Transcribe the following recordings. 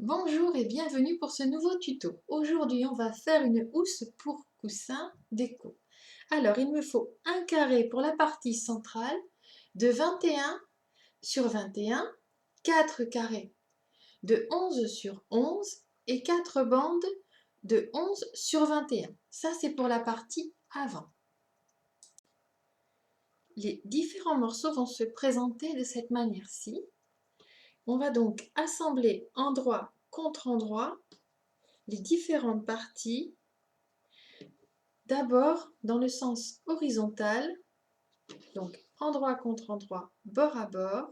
Bonjour et bienvenue pour ce nouveau tuto. Aujourd'hui, on va faire une housse pour coussin déco. Alors, il me faut un carré pour la partie centrale de 21 sur 21, 4 carrés de 11 sur 11 et 4 bandes de 11 sur 21. Ça, c'est pour la partie avant. Les différents morceaux vont se présenter de cette manière-ci. On va donc assembler endroit contre endroit les différentes parties, d'abord dans le sens horizontal, donc endroit contre endroit, bord à bord,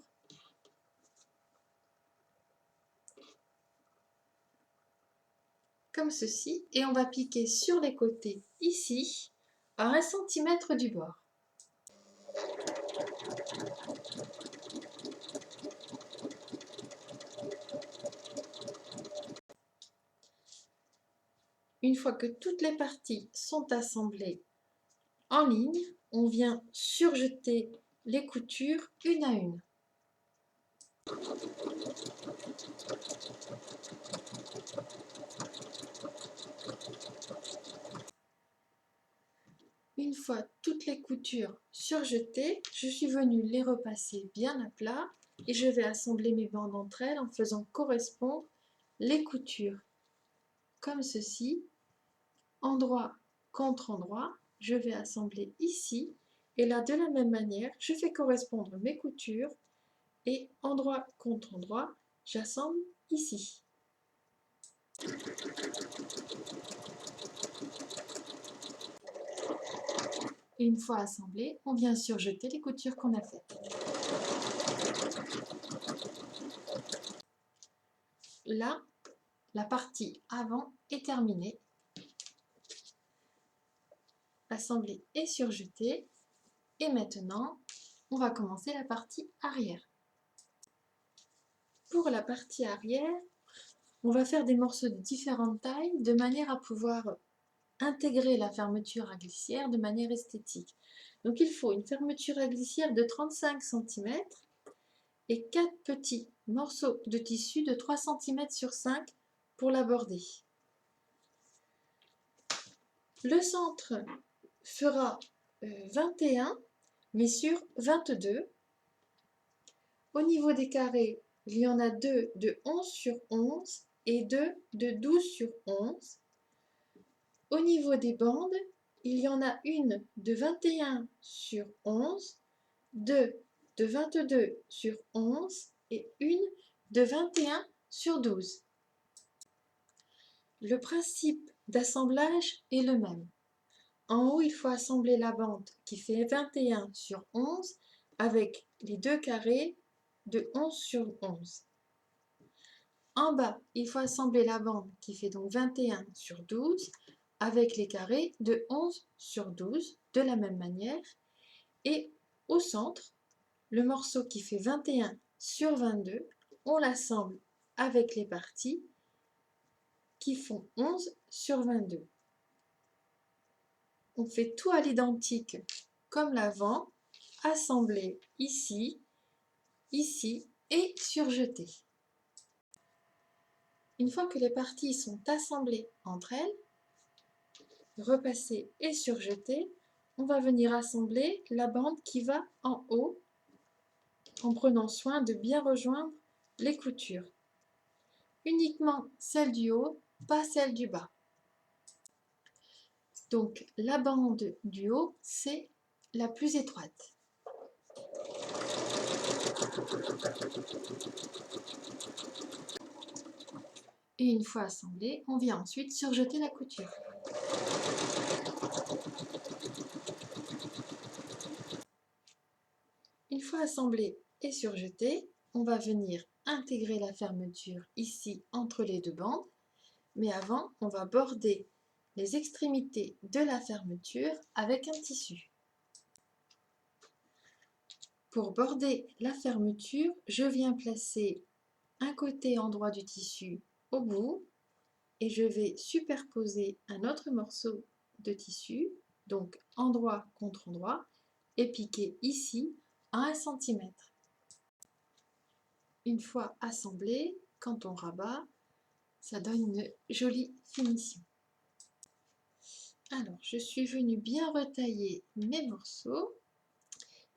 comme ceci, et on va piquer sur les côtés ici, à 1 cm du bord. Une fois que toutes les parties sont assemblées en ligne, on vient surjeter les coutures une à une. Une fois toutes les coutures surjetées, je suis venue les repasser bien à plat et je vais assembler mes bandes entre elles en faisant correspondre les coutures comme ceci, endroit contre endroit. Je vais assembler ici et là de la même manière, je fais correspondre mes coutures et endroit contre endroit, j'assemble ici. Et une fois assemblé, on vient surjeter les coutures qu'on a faites. Là, la partie avant est terminée. Assemblée et surjetée. Et maintenant, on va commencer la partie arrière. Pour la partie arrière, on va faire des morceaux de différentes tailles de manière à pouvoir intégrer la fermeture à glissière de manière esthétique. Donc il faut une fermeture à glissière de 35 cm et 4 petits morceaux de tissu de 3 cm sur 5 pour la border. Le centre fera 21 mais sur 22. Au niveau des carrés, il y en a 2 de 11 sur 11 et 2 de 12 sur 11. Au niveau des bandes, il y en a une de 21 sur 11, 2 de 22 sur 11 et une de 21 sur 12. Le principe d'assemblage est le même. En haut, il faut assembler la bande qui fait 21 sur 11 avec les deux carrés de 11 sur 11. En bas, il faut assembler la bande qui fait donc 21 sur 12 avec les carrés de 11 sur 12 de la même manière. Et au centre, le morceau qui fait 21 sur 22, on l'assemble avec les parties qui font 11 sur 22. On fait tout à l'identique comme l'avant, assemblé ici, ici et surjeté. Une fois que les parties sont assemblées entre elles, repassées et surjetées, on va venir assembler la bande qui va en haut en prenant soin de bien rejoindre les coutures. Uniquement celle du haut, pas celle du bas. Donc la bande du haut, c'est la plus étroite. Et une fois assemblée, on vient ensuite surjeter la couture. Une fois assemblée et surjetée, on va venir intégrer la fermeture ici entre les deux bandes. Mais avant, on va border les extrémités de la fermeture avec un tissu. Pour border la fermeture, je viens placer un côté endroit du tissu au bout et je vais superposer un autre morceau de tissu, donc endroit contre endroit, et piquer ici à 1 cm. Une fois assemblé, quand on rabat, Ça donne une jolie finition. Alors, je suis venue bien retailler mes morceaux.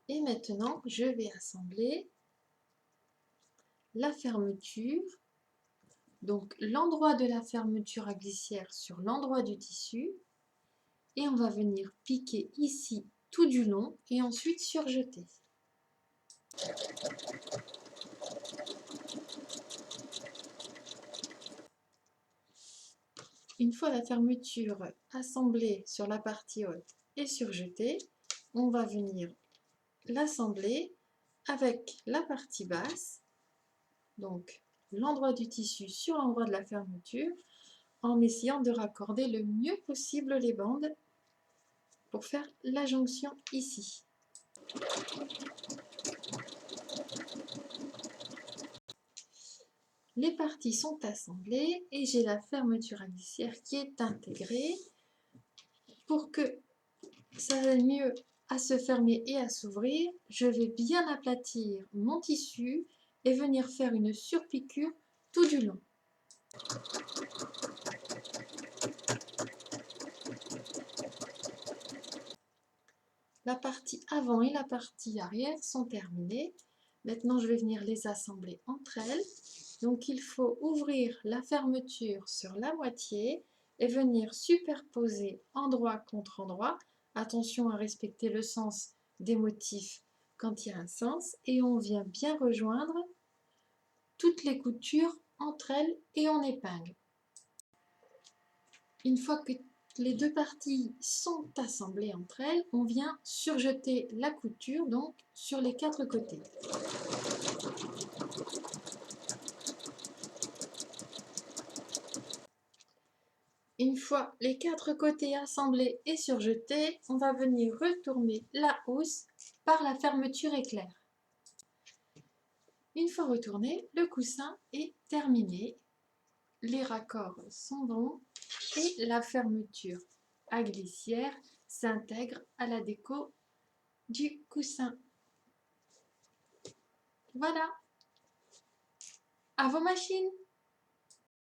Et maintenant, je vais assembler la fermeture. Donc, l'endroit de la fermeture à glissière sur l'endroit du tissu. Et on va venir piquer ici tout du long et ensuite surjeter. Une fois la fermeture assemblée sur la partie haute et surjetée, on va venir l'assembler avec la partie basse, donc l'endroit du tissu sur l'endroit de la fermeture, en essayant de raccorder le mieux possible les bandes pour faire la jonction ici. Les parties sont assemblées et j'ai la fermeture à glissière qui est intégrée. Pour que ça aille mieux à se fermer et à s'ouvrir, je vais bien aplatir mon tissu et venir faire une surpiqûre tout du long. La partie avant et la partie arrière sont terminées. Maintenant, je vais venir les assembler entre elles. Donc, il faut ouvrir la fermeture sur la moitié et venir superposer endroit contre endroit. Attention à respecter le sens des motifs quand il y a un sens. Et on vient bien rejoindre toutes les coutures entre elles et on épingle. Une fois que les deux parties sont assemblées entre elles, on vient surjeter la couture donc sur les quatre côtés. Une fois les quatre côtés assemblés et surjetés, on va venir retourner la housse par la fermeture éclair. Une fois retourné, le coussin est terminé. Les raccords sont bons et la fermeture à glissière s'intègre à la déco du coussin. Voilà, à vos machines!